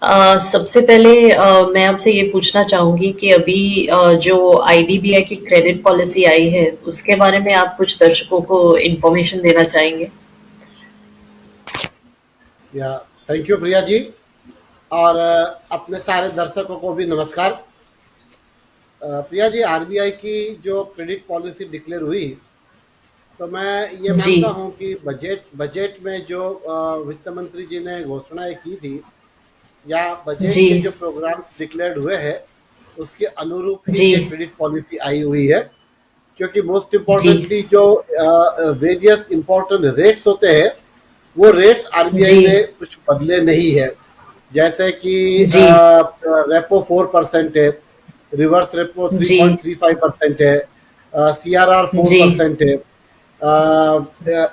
सबसे पहले मैं आपसे ये पूछना चाहूँगी कि अभी जो आईडीबीआई की क्रेडिट पॉलिसी आई है, उसके बारे में आप कुछ दर्शकों को इन्फॉर्मेशन देना चाहेंगे? या थैंक यू प्रिया जी। और अपने सारे दर्शकों को भी नमस्कार। प्रिया जी, आरबीआई की जो क्रेडिट पॉलिसी डिक्लेयर हुई, तो मैं ये जी, मानता हूँ कि बजट बजट में जो वित्त मंत्री जी ने घोषणाएं की थी, या बजट जी, के जो प्रोग्राम्स डिक्लेयर्ड हुए हैं, उसके अनुरूप ही जी, ये क्रेडिट पॉलिसी आई हुई है। क्योंकि मोस्ट जी, इम्पोर्टेंटली जो वेरियस इम्पोर्टेंट रेट्स होते हैं, वो रेट्स आरबीआई जी, ने कुछ बदले नहीं है। जैसे कि जी, रेपो 4% है, reverse repo three G, point three five percent है, सीआरआर फोर जी, परसेंट है,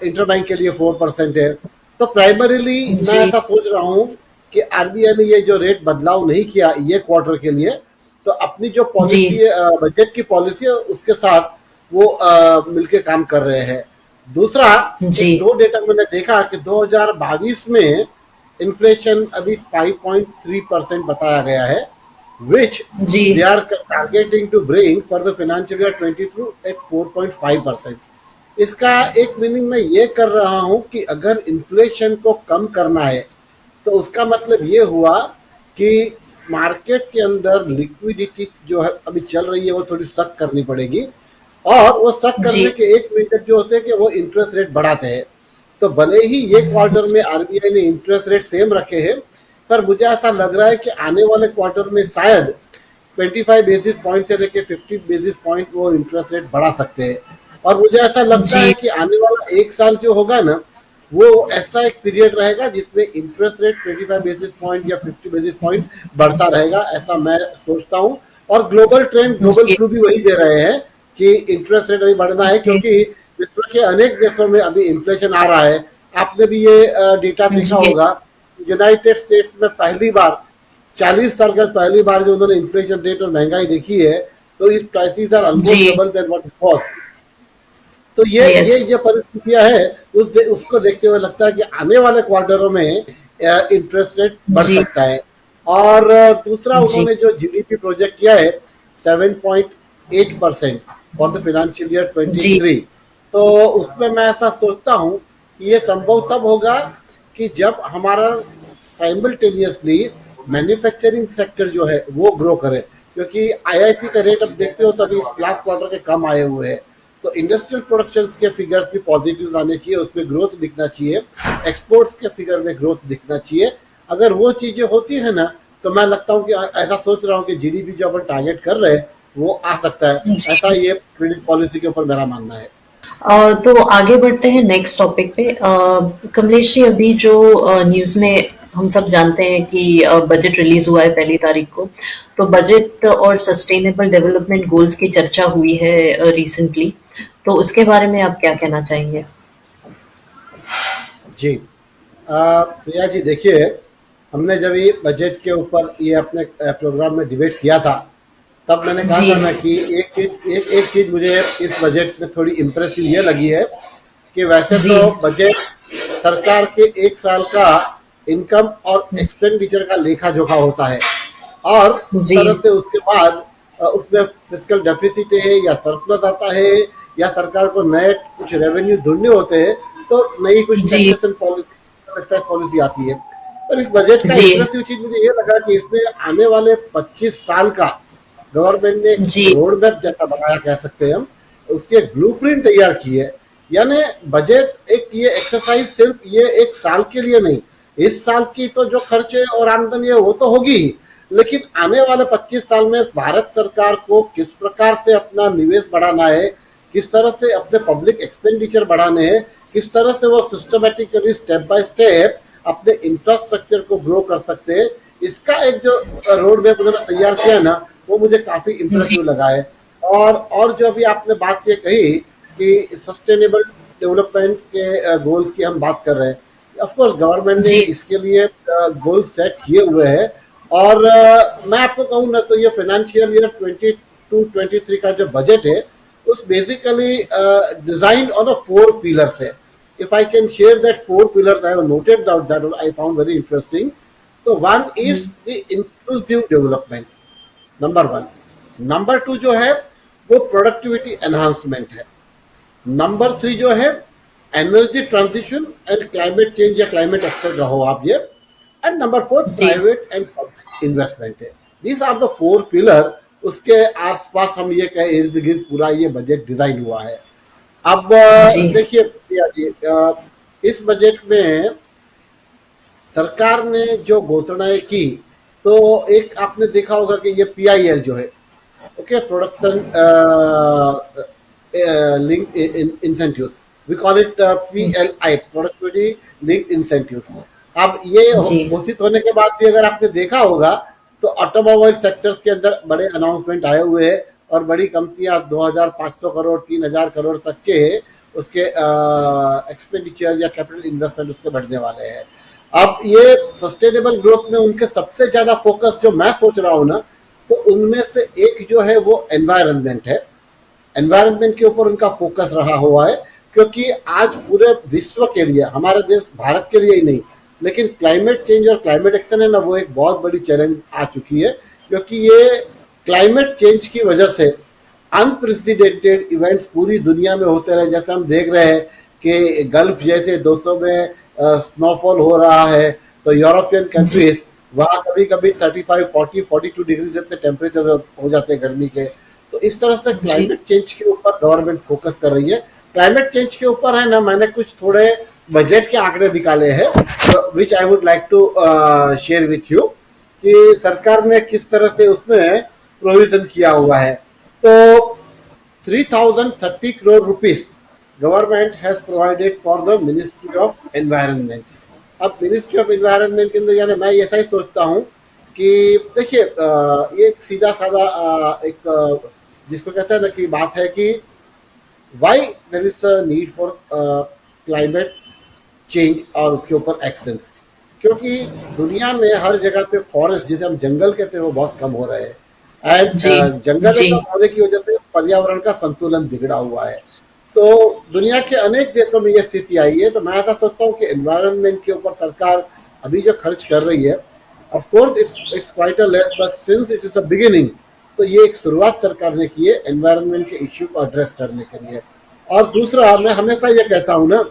इंटरबैंक के लिए 4% है। तो प्राइमरीली मैं जी, ऐसा सोच रहा हूँ कि आरबीआई ने ये जो रेट बदलाव नहीं किया ये क्वार्टर के लिए, तो अपनी जो जी, पॉलिसी बजट की पॉलिसी है उसके साथ वो मिलके काम कर रहे हैं। दूसरा, एक जी, दो डेटा मैंने देखा कि 2022 में इन्फ्लेशन अभी 5.3% बताया गया है, which ji, they are targeting to bring for the financial year 22 at 4.5%। इसका एक मीनिंग मैं ये कर रहा हूं कि अगर इन्फ्लेशन को कम करना है, तो उसका मतलब ये हुआ कि मार्केट के अंदर लिक्विडिटी जो है अभी चल रही है वो थोड़ी सख्त करनी पड़ेगी। और वो सख्त जी, करने के एक मीटर जो होते हैं कि वो इंटरेस्ट रेट बढ़ाते हैं। तो भले ही ये क्वार्टर में आरबीआई ने इंटरेस्ट रेट सेम रखे हैं, पर मुझे ऐसा लग रहा है कि आने वाले क्वार्टर में शायद 25 बेसिस पॉइंट से लेकर 50 बेसिस पॉइंट वो इंटरेस्ट रेट बढ़ा सकते हैं। और मुझे ऐसा लगता जी, है कि आने वाला एक साल जो होगा ना, वो ऐसा एक पीरियड रहेगा जिसमें इंटरेस्ट रेट 25 बेसिस पॉइंट या 50 बेसिस पॉइंट बढ़ता रहेगा, ऐसा मैं सोचता हूँ। और ग्लोबल ट्रेंड, ग्लोबल जी, क्लू भी वही दे रहे हैं कि इंटरेस्ट रेट अभी बढ़ना है, जी, क्योंकि विश्व के अनेक देशों में अभी इन्फ्लेशन आ रहा है। आपने भी ये डेटा देखा जी, होगा। यूनाइटेड स्टेट्स में पहली बार 40 साल के बाद पहली बार जो उन्होंने इन्फ्लेशन रेट और महंगाई देखी है, तो इस प्राइसेस आर ऑलमोस्ट जी, double then what it cost. तो ये यस, जो परिस्थितियां है, उसको देखते हुए लगता है कि आने वाले क्वार्टरों में इंटरेस्ट रेट बढ़ जी, सकता है। और दूसरा, जी, उन्होंने जो जीडीपी प्रोजेक्ट किया है 7.8% फॉर द फाइनेंशियल ईयर जी, 23, तो उसमें मैं ऐसा सोचता हूँ कि ये संभव तब होगा कि जब हमारा साइमल्टेनियसली मैन्युफैक्चरिंग सेक्टर जो है वो ग्रो करे। क्योंकि आईआईपी का रेट अब देखते हो तो अभी लास्ट क्वार्टर के कम आए हुए हैं। तो इंडस्ट्रियल प्रोडक्शन के फिगर्स भी पॉजिटिव आने चाहिए, उसमें ग्रोथ दिखना चाहिए, एक्सपोर्ट्स के फिगर में ग्रोथ दिखना चाहिए। अगर वो चीजें होती है ना, तो मैं लगता हूँ कि ऐसा सोच रहा हूँ कि जीडीपी जो अपन टारगेट कर रहे हैं वो आ सकता है। ऐसा जी। ये क्रेडिट पॉलिसी के ऊपर मेरा मानना है। तो आगे बढ़ते हैं नेक्स्ट टॉपिक पे। कमलेश जी, अभी जो न्यूज़ में हम सब जानते हैं कि बजट रिलीज हुआ है 1 तारीख को। तो बजट और सस्टेनेबल डेवलपमेंट गोल्स की चर्चा हुई है रिसेंटली। तो उसके बारे में आप क्या कहना चाहेंगे? जी, प्रिया जी, देखिए, हमने जब ये बजट के ऊपर ये अपने प्रोग्राम में डिबेट किया था, तब मैंने कहा जी, था ना कि एक चीज मुझे इस बजट में थोड़ी इम्प्रेसिव ये लगी है कि वैसे जी, तो बजट सरकार के एक साल का इनकम और एक्सपेंडिचर का लेखा जोखा होता है। और उस जी, तरह से उसके बाद उसमें फिजिकल डेफिसिट है या सरप्लस आता है, या सरकार को नए कुछ रेवेन्यू ढूंढने होते हैं, तो नई कुछ जी, टैक्सेशन पॉलिसी, एक्साइज पॉलिसी आती है। पर इस बजट का जी, इंप्रेसिव चीज मुझे ये लगा कि इसमें आने वाले 25 साल का गवर्नमेंट ने एक जी, रोड मैप जैसा बनाया, कह सकते हैं हम, उसकी एक ब्लूप्रिंट तैयार की है। यानी बजट एक ये एक्सरसाइज सिर्फ ये एक साल के लिए नहीं, इस साल की तो जो खर्चे और आमदनी है वो तो होगी ही, लेकिन आने वाले 25 साल में भारत सरकार को किस प्रकार से अपना निवेश बढ़ाना है, किस तरह से अपने पब्लिक एक्सपेंडिचर बढ़ाने हैं, किस तरह से वो सिस्टमेटिकली स्टेप बाय स्टेप अपने इंफ्रास्ट्रक्चर को ग्रो कर सकते हैं, इसका एक जो रोड मैप उन्होंने तैयार किया है ना, वो मुझे काफी जी, इंप्रेसिव लगा है। और जो अभी आपने बात ये कही कि सस्टेनेबल डेवलपमेंट के गोल्स की हम बात कर रहे हैं, ऑफ कोर्स गवर्नमेंट ने जी, इसके लिए गोल सेट किए हुए हैं। और मैं आपको कहूँ ना, तो ये फाइनेंशियल ईयर 22-23 का जो बजट है, उस basically design on a 4 pillars है। If I can share that 4 pillars, I have noted out that I found very interesting. तो one is the inclusive development, number one. Number two जो है वो productivity enhancement है। Number three जो है energy transition and climate change या climate action रहो आप ये। एंड नंबर फोर जी प्राइवेट एंड पब्लिक इन्वेस्टमेंट है। These are the four pillar. उसके आसपास हम ये कहें इर्द गिर्द पूरा ये बजट डिजाइन हुआ है। अब जी देखिए प्रिया जी, इस बजट में सरकार ने जो घोषणाएं की, तो एक आपने देखा होगा कि ये पीआईएल जो है, okay, production link incentives, we call it PLI, productivity link incentives. अब ये जी घोषित होने के बाद भी अगर आपने देखा होगा तो ऑटोमोबाइल सेक्टर्स के अंदर बड़े अनाउंसमेंट आए हुए हैं और बड़ी कंपनियां 2500 करोड़ 3000 करोड़ तक के उसके एक्सपेंडिचर या कैपिटल इन्वेस्टमेंट उसके बढ़ने वाले हैं। अब ये सस्टेनेबल ग्रोथ में उनके सबसे ज्यादा फोकस जो मैं सोच रहा हूँ ना, तो उनमें से एक जो है वो एनवायरनमेंट है। एनवायरनमेंट के ऊपर उनका फोकस रहा हुआ है, क्योंकि आज पूरे विश्व के लिए, हमारे देश भारत के लिए ही नहीं, लेकिन क्लाइमेट चेंज और क्लाइमेट एक्शन है ना, वो एक बहुत बड़ी चैलेंज आ चुकी है। क्योंकि ये क्लाइमेट चेंज की वजह से अनप्रेसिडेंटेड इवेंट्स पूरी दुनिया में होते रहे। जैसे हम देख रहे हैं कि गल्फ जैसे 200 में स्नोफॉल हो रहा है, तो यूरोपियन जी कंट्रीज वहाँ कभी कभी 35 40 42 डिग्री से टेम्परेचर हो जाते हैं गर्मी के। तो इस तरह से जी क्लाइमेट चेंज के ऊपर गवर्नमेंट फोकस कर रही है। क्लाइमेट चेंज के ऊपर है ना, मैंने कुछ थोड़े बजट के आंकड़े निकाले हैं, which I would like to share with you, कि सरकार ने किस तरह से उसमें प्रोविजन किया हुआ है। तो 3030 crore rupees government has provided for the Ministry of Environment। अब मिनिस्ट्री ऑफ एनवायरनमेंट के अंदर, यानी मैं ऐसा ही सोचता हूँ कि देखिए ये एक सीधा साधा एक जिसको कहते हैं ना कि बात है कि why there is a need for climate change और उसके ऊपर एक्शंस। क्योंकि दुनिया में हर जगह पे फॉरेस्ट, जिसे हम जंगल कहते हैं, वो बहुत कम हो रहे हैं। जी एंड जंगल जी कम होने की वजह से पर्यावरण का संतुलन बिगड़ा हुआ है। तो दुनिया के अनेक देशों में ये स्थिति आई है। तो मैं ऐसा सोचता हूँ कि एनवायरनमेंट के ऊपर सरकार अभी जो खर्च कर रही है, of course it's quite a less, but since it is a beginning, तो ये एक शुरुआत सरकार ने की है एनवायरनमेंट के इश्यू को एड्रेस करने के लिए। और दूसरा, मैं हमेशा ये कहता हूँ ना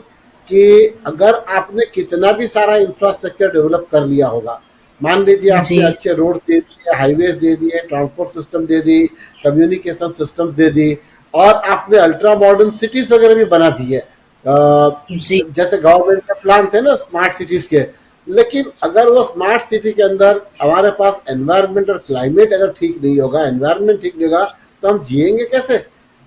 कि अगर आपने कितना भी सारा इंफ्रास्ट्रक्चर डेवलप कर लिया होगा, मान लीजिए जी आपने अच्छे रोड दे दिए, हाईवेज दे दिए, ट्रांसपोर्ट सिस्टम दे दी, कम्युनिकेशन सिस्टम्स दे दी, और आपने अल्ट्रा मॉडर्न सिटीज वगैरह भी बना दी है, जी जैसे गवर्नमेंट के प्लान थे ना स्मार्ट सिटीज के। लेकिन अगर वो स्मार्ट सिटी के अंदर हमारे पास एनवायरनमेंट और क्लाइमेट अगर ठीक नहीं होगा, एनवायरनमेंट ठीक नहीं होगा, तो हम जिएंगे कैसे?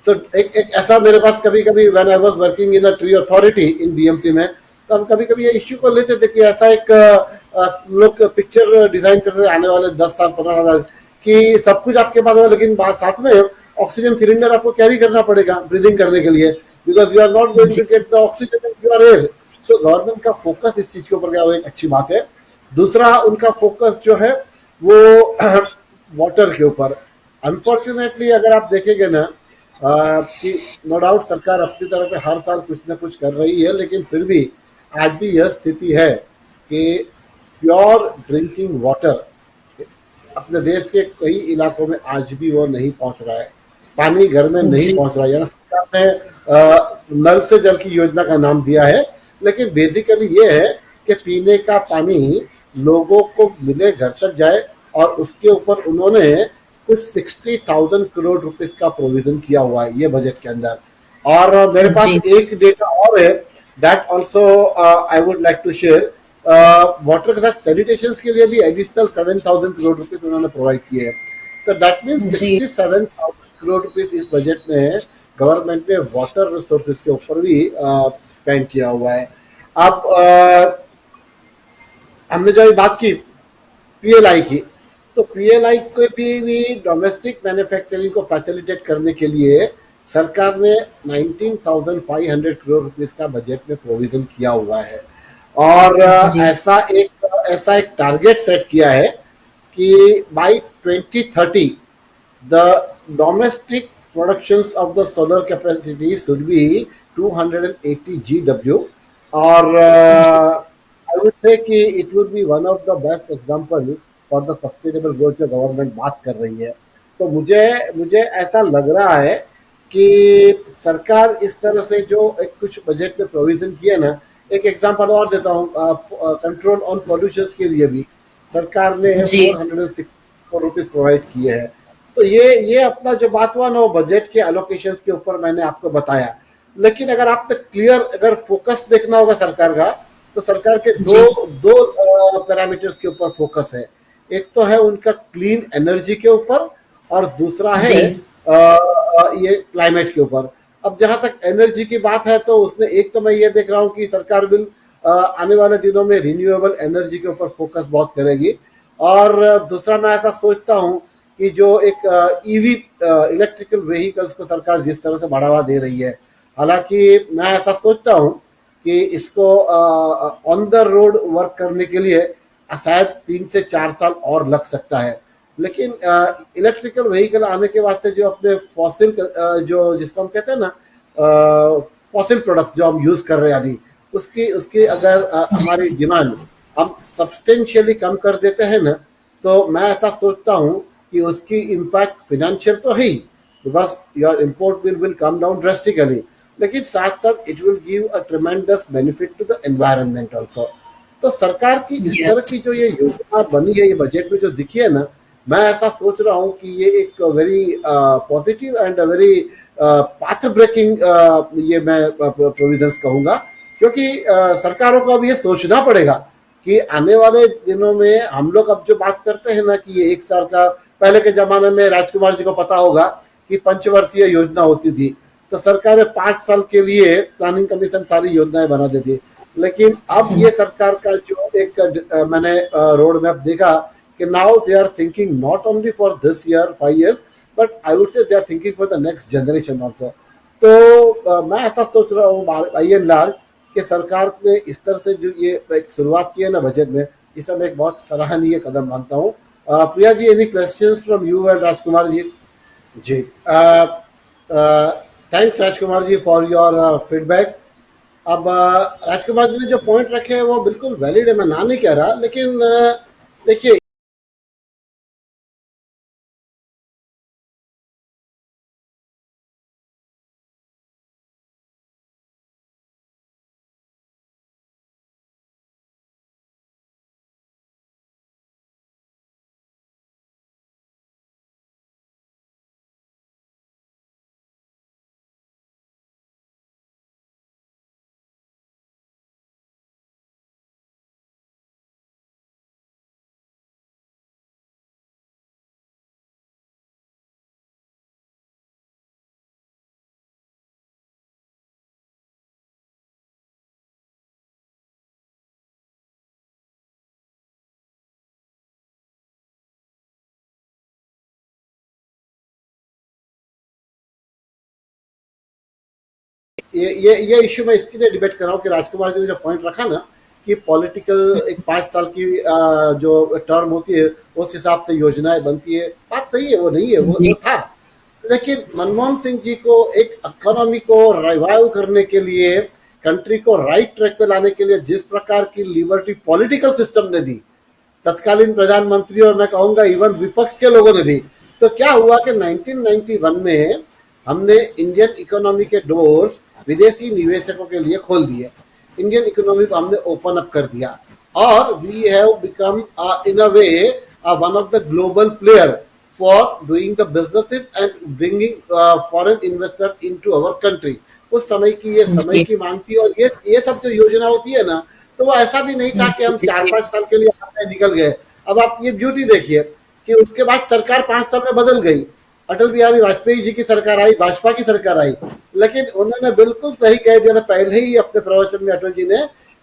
तो एक ऐसा मेरे पास कभी कभी when I was working in the tree authority in BMC में, तो हम कभी कभी ये इश्यू को लेते थे कि ऐसा एक लोग पिक्चर डिजाइन करते आने वाले 10 साल 15 साल बाद कि सब कुछ आपके पास होगा, लेकिन साथ में ऑक्सीजन सिलेंडर आपको कैरी करना पड़ेगा ब्रीदिंग करने के लिए, because you are not going to get the oxygen in your air. तो गवर्नमेंट का फोकस इस चीज के ऊपर क्या, वो एक अच्छी बात है। दूसरा, उनका फोकस जो है वो वाटर के ऊपर। अनफॉर्चुनेटली अगर आप देखेंगे ना कि नो डाउट सरकार अपनी तरफ से हर साल कुछ ना कुछ कर रही है, लेकिन फिर भी आज भी यह स्थिति है कि प्योर ड्रिंकिंग वाटर अपने देश के कई इलाकों में आज भी वो नहीं पहुंच रहा है। पानी घर में नहीं जी पहुंच रहा है। यानी सरकार ने नल से जल की योजना का नाम दिया है, लेकिन बेसिकली ये है कि पीने का पानी लोगों को मिले, घर तक जाए, और उसके ऊपर उन्होंने कुछ 60,000 करोड़ रुपीस का प्रोविजन किया हुआ है ये बजट के अंदर। और मेरे पास जी एक डेटा और है, that also I would like to share. Water के साथ सैनिटेशन के लिए भी एडिशनल 7,000 करोड़ रुपीस उन्होंने प्रोवाइड किए हैं। तो दैट मीन्स जी 67,000 करोड़ रुपीस इस बजट में गवर्नमेंट ने वाटर रिसोर्सेज के ऊपर भी स्पेंड किया हुआ है। अब हमने जो बात की पीएलआई की, तो पीएलआई को भी डोमेस्टिक मैन्युफैक्चरिंग को फैसिलिटेट करने के लिए सरकार ने 19,500 करोड़ रुपीस का बजट में प्रोविजन किया हुआ है। और जी ऐसा एक टारगेट सेट किया है कि by 2030 the domestic productions of the solar capacity should be 280 GW। और जी I would say that it would be one of the best example for the sustainable growth जो गवर्नमेंट बात कर रही है। तो मुझे मुझे ऐसा लग रहा है कि सरकार इस तरह से जो एक कुछ बजट में प्रोविजन किया ना, एक एग्जांपल और देता हूँ, कंट्रोल ऑन पॉल्यूशन के लिए भी सरकार ने जी 460 रुपीज प्रोवाइड किए हैं। तो ये अपना जो बात हुआ ना वो बजट के एलोकेशन के ऊपर मैंने आपको बताया। लेकिन अगर आप तक क्लियर अगर फोकस देखना होगा सरकार का, तो सरकार के जी दो दो पैरामीटर्स के ऊपर फोकस है। एक तो है उनका क्लीन एनर्जी के ऊपर, और दूसरा है जी ये क्लाइमेट के ऊपर। अब जहां तक एनर्जी की बात है तो उसमें एक तो मैं ये देख रहा हूँ कि सरकार भी आने वाले दिनों में रिन्यूएबल एनर्जी के ऊपर फोकस बहुत करेगी। और दूसरा मैं ऐसा सोचता हूँ कि जो एक ईवी इलेक्ट्रिकल व्हीकल्स को सरकार जिस तरह से बढ़ावा दे रही है, हालांकि मैं ऐसा सोचता हूँ कि इसको ऑन द रोड वर्क करने के लिए शायद 3 से 4 साल और लग सकता है। लेकिन इलेक्ट्रिकल व्हीकल आने के वास्ते जो अपने फॉसिल जो जिसको हम कहते हैं ना फॉसिल प्रोडक्ट्स जो हम यूज कर रहे हैं अभी, उसकी उसकी अगर जी हमारी डिमांड हम सब्सटेंशियली कम कर देते हैं ना, तो मैं ऐसा सोचता हूँ कि उसकी इम्पैक्ट फिनेंशियल तो है ही, because your import will come down drastically, लेकिन साथ साथ it will give a tremendous benefit to the environment also. तो सरकार की इस तरह यस की जो ये योजना बनी है, ये बजट में जो दिखी है ना, मैं ऐसा सोच रहा हूँ कि ये एक very positive and very path breaking ये मैं प्रोविजंस कहूंगा। क्योंकि सरकारों को अब ये सोचना पड़ेगा कि आने वाले दिनों में हम लोग अब जो बात करते हैं ना कि ये 1 साल का, पहले के जमाने में राजकुमार जी को पता होगा कि पंचवर्षीय योजना होती थी, तो सरकारें 5 साल के लिए प्लानिंग कमीशन सारी योजनाएं बना देती। लेकिन अब ये सरकार का जो एक मैंने रोड मैप देखा कि now they are thinking not only for this year 5 years, but I would say they are thinking for the next generation also. तो मैं ऐसा सोच रहा हूँ बाई एंड लार्ज कि सरकार ने इस तरह से जो ये एक शुरुआत की है ना बजट में, इसे मैं एक बहुत सराहनीय कदम मानता हूँ। Priya ji, any questions from you and Rajkumar ji? जी, thanks Rajkumar ji for your feedback. अब राजकुमार जी ने जो पॉइंट रखे हैं वो बिल्कुल वैलिड है, मैं ना नहीं कह रहा, लेकिन देखिए ये इश्यू मैं इसके लिए डिबेट कर रहा हूँ कि राजकुमार जी ने जो पॉइंट रखा ना कि पॉलिटिकल एक 5 साल की जो टर्म होती है उस हिसाब से योजनाएं बनती है, बात सही है, वो नहीं है, वो जी था। लेकिन मनमोहन सिंह जी को एक इकोनॉमी को रिवाइव करने के लिए, कंट्री को राइट ट्रैक पे लाने के लिए जिस प्रकार की लिबर्टी पॉलिटिकल सिस्टम ने दी, तत्कालीन प्रधानमंत्री और मैं कहूंगा इवन विपक्ष के लोगों ने भी, तो क्या हुआ कि 1991 में हमने इंडियन इकोनॉमी के डोर्स विदेशी निवेशकों के लिए खोल दिए, इंडियन इकोनॉमी को हमने ओपन अप कर दिया, और we have become in a way one of the global player for doing the businesses and bringing foreign investor into our country. उस समय की ये समय जी की मांग थी, और ये सब जो योजना होती है ना, तो वो ऐसा भी नहीं था कि हम जी 4-5 साल के लिए निकल गए। अब आप ये ब्यूटी देखिए कि उसके बाद सरकार 5 साल में बदल गई, अटल बिहारी वाजपेयी जी की सरकार आई, भाजपा की सरकार आई, लेकिन उन्होंने बिल्कुल सही कह दिया था पहले ही अपने प्रवचन में अटल जी ने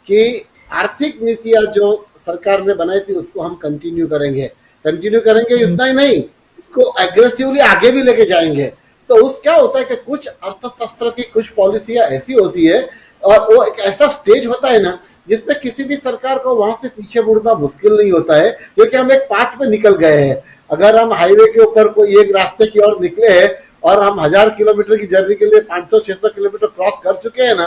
कि आर्थिक नीतियां जो सरकार ने बनाई थी उसको हम कंटिन्यू करेंगे, इतना ही नहीं, इसको एग्रेसिवली आगे भी लेके जाएंगे। तो उस क्या होता है कि कुछ अर्थशास्त्र की कुछ पॉलिसियां ऐसी होती है, और वो एक ऐसा स्टेज होता है ना जिसमें किसी भी सरकार को वहां से पीछे मुड़ना मुश्किल नहीं होता है, क्योंकि हम एक पाथ पे निकल गए हैं। अगर हम हाईवे के ऊपर कोई एक रास्ते की ओर निकले हैं और हम 1000 किलोमीटर की जर्नी के लिए 500-600 किलोमीटर क्रॉस कर चुके हैं ना,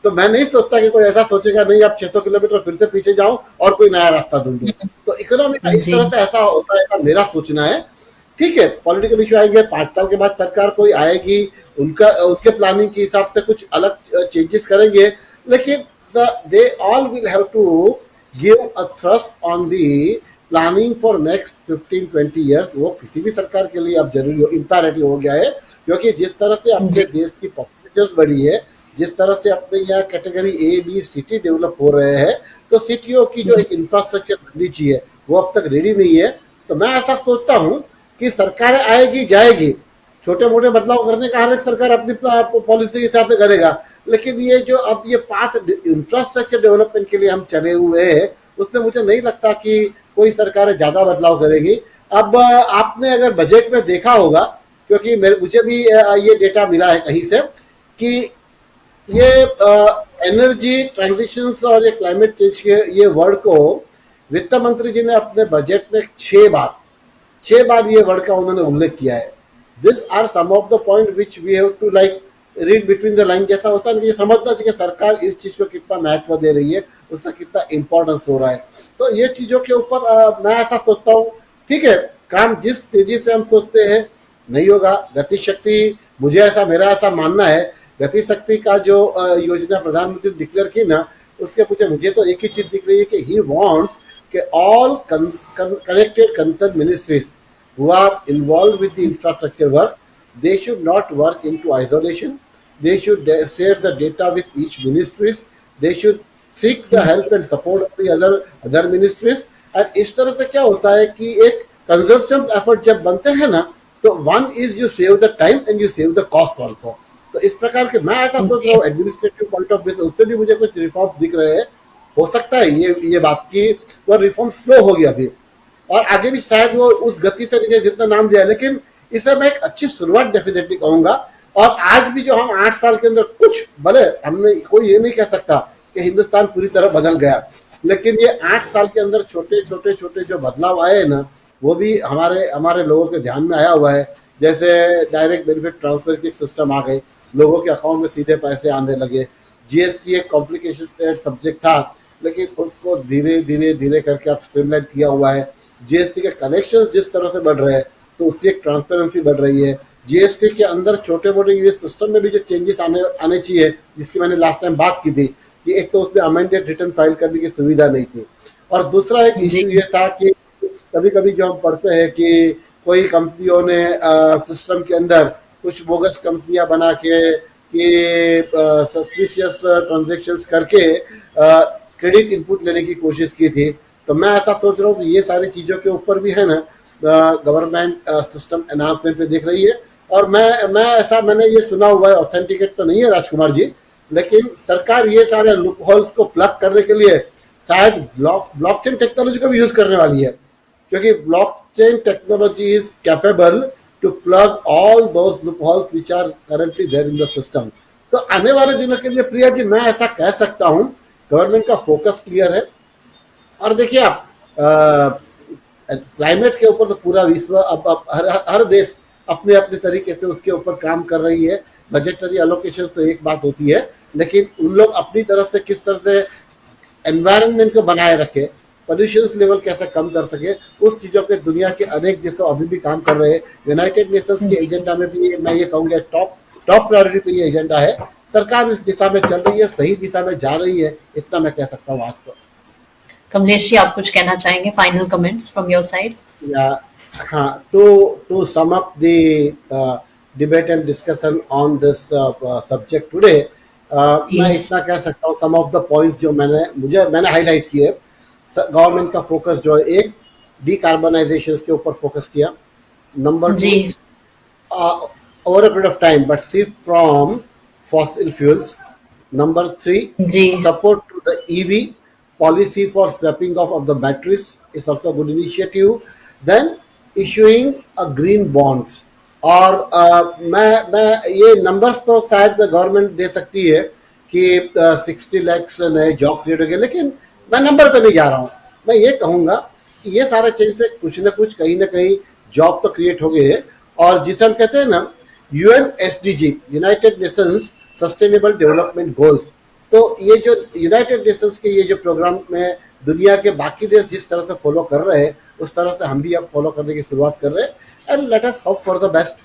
तो मैं नहीं सोचता कि कोई ऐसा सोचेगा नहीं आप 600 किलोमीटर फिर से पीछे जाओ और कोई नया रास्ता ढूंढो। तो इकोनॉमी का इस जी, तरह से ऐसा होता है, ऐसा मेरा सोचना है। ठीक है, पॉलिटिकल इशू आएंगे, 5 साल के बाद सरकार कोई आएगी, उनका उनके प्लानिंग के हिसाब से कुछ अलग चेंजेस करेंगे, लेकिन they all will have to give a thrust on the planning for next 15-20 years. वो किसी भी सरकार के लिए अब जरूरी हो, इम्पेरेटिव हो गया है, क्योंकि जिस तरह से अपने जी, देश की पॉपुलेशन बढ़ी है, जिस तरह से अपने यहाँ category A B city develop हो रहे हैं, तो सिटियों की जो एक इंफ्रास्ट्रक्चर बननी चाहिए वो अब तक रेडी नहीं है। तो मैं ऐसा सोचता हूँ कि सरकारें आएगी जाएगी, छोटे मोटे बदलाव करने का हर एक सरकार अपनी पॉलिसी के हिसाब से करेगा, लेकिन ये जो अब ये पास इंफ्रास्ट्रक्चर डेवलपमेंट के लिए हम चले हुए हैं, उसमें मुझे नहीं लगता कि कोई सरकारें ज्यादा बदलाव करेगी। अब आपने अगर बजट में देखा होगा, क्योंकि मुझे भी ये डेटा मिला है कहीं से कि ये एनर्जी ट्रांजिशंस और ये क्लाइमेट चेंज के ये वर्ड को वित्त मंत्री जी ने अपने बजट में 6 बार ये वर्ड का उन्होंने उल्लेख किया है। This are some of the point which we have to like read between the line. जैसा होता है कि ये समझना चाहिए कि सरकार इस चीज को कितना महत्व दे रही है, उसका कितना इंपॉर्टेंस हो रहा है। तो ये चीजों के ऊपर मैं ऐसा सोचता हूँ, ठीक है, काम जिस तेजी से हम सोचते हैं नहीं होगा। गति शक्ति, मुझे ऐसा मेरा ऐसा मानना है, गति शक्ति का जो योजना प्रधानमंत्री ने डिक्लेयर की ना, उसके पीछे मुझे तो एक ही चीज दिख रही है कि ही वांट्स कि all connected concerned ministries who are involved with the infrastructure work, they should not work into isolation. They should share the data with each ministries. They should seek the help and support of the other ministries. And इस तरह से क्या होता है कि एक consortium effort जब बनते हैं ना, तो one is you save the time and you save the cost also. तो इस प्रकार के मैं ऐसा सोच रहा हूँ एडमिनिस्ट्रेटिव पॉइंट ऑफ व्यू, उस पर भी मुझे कुछ रिफॉर्म्स दिख रहे हैं। हो सकता है ये बात की वो रिफॉर्म स्लो हो गया अभी, और आगे भी शायद वो उस गति से मुझे जितना नाम दिया, लेकिन इसे मैं एक अच्छी शुरुआत डेफिनेटली कहूंगा। और आज भी जो हम 8 साल के अंदर कुछ, भले हमने कोई ये नहीं कह सकता कि हिंदुस्तान पूरी तरह बदल गया, लेकिन ये 8 साल के अंदर छोटे छोटे छोटे जो बदलाव आए हैं ना, वो भी हमारे लोगों के ध्यान में आया हुआ है। जैसे डायरेक्ट बेनिफिट ट्रांसफर की सिस्टम आ गई, लोगों के अकाउंट में सीधे पैसे आने लगे। जीएसटी एक कॉम्प्लिकेशन सब्जेक्ट था, लेकिन उसको धीरे धीरे धीरे करके आप स्ट्रीमलाइन किया हुआ है। जीएसटी के कलेक्शन जिस तरह से बढ़ रहे हैं, तो उसकी एक ट्रांसपेरेंसी बढ़ रही है। जीएसटी के अंदर छोटे मोटे यूएस सिस्टम में भी जो चेंजेस आने चाहिए, जिसकी मैंने लास्ट टाइम बात की थी, कि एक तो उसमें अमेंडेड रिटर्न फाइल करने की सुविधा नहीं थी, और दूसरा एक इश्यू ये था कि कभी कभी जो हम पढ़ते हैं कि कोई कंपनियों ने सिस्टम के अंदर कुछ बोगस कंपनियां बना के कि सस्पिशियस ट्रांजेक्शंस करके क्रेडिट इनपुट लेने की कोशिश की थी। तो मैं ऐसा सोच रहा हूँ कि ये सारी चीज़ों के ऊपर भी है ना, गवर्नमेंट सिस्टम अनाउंसमेंट पे देख रही है। और मैंने ये सुना हुआ है, ऑथेंटिकेट तो नहीं है राजकुमार जी, लेकिन सरकार ये सारे लूप होल्स को प्लग करने के लिए शायद ब्लॉकचेन टेक्नोलॉजी का भी यूज करने वाली है, क्योंकि blockchain technology is capable to plug all those loopholes which are currently there in the system. तो आने वाले दिनों के लिए प्रिया जी मैं ऐसा कह सकता हूँ, गवर्नमेंट का फोकस क्लियर है। और देखिए आप क्लाइमेट के ऊपर तो पूरा विश्व अब हर देश अपने अपने तरीके से उसके ऊपर काम कर रही है। बजटरी एलोकेशन तो एक बात होती है, लेकिन उन लोग अपनी तरफ से किस तरह से एनवायरनमेंट को बनाए रखे, पोल्यूशन लेवल कैसे कम कर सके, उस चीजों पे दुनिया के अनेक देशों अभी भी काम कर रहे हैं। यूनाइटेड नेशंस के एजेंडा में भी मैं ये कहूँगा टॉप प्रायोरिटी पे ये एजेंडा है। सरकार इस दिशा में चल रही है, सही दिशा में जा रही है, इतना मैं कह सकता हूँ आज तो। कमलेश जी, आप कुछ कहना चाहेंगे? Final comments from your side? या हाँ, to sum up the debate and discussion on this subject today, मैं इतना कह सकता हूँ, सम ऑफ द पॉइंट्स जो मैंने हाईलाइट किए। गवर्नमेंट का फोकस जो है, एक डिकार्बनाइजेशन के ऊपर फोकस किया, number 2 over a period of time but shift from fossil fuels, number 3 support to the EV policy for swapping off of the batteries is also a good initiative, then issuing a green bonds। और मैं ये numbers तो शायद government दे सकती है कि 60 लाख नए job create हो गए, लेकिन मैं नंबर पे नहीं जा रहा हूँ। मैं ये कहूँगा कि ये सारे चेंज से कुछ ना कुछ कहीं ना कहीं जॉब तो क्रिएट हो गए। और जिसे हम कहते हैं ना UNSDG, United Nations sustainable development goals, तो ये जो यूनाइटेड नेशंस के ये जो प्रोग्राम में दुनिया के बाकी देश जिस तरह से फॉलो कर रहे हैं, उस तरह से हम भी अब फॉलो करने की शुरुआत कर रहे हैं, and let us hope for the best.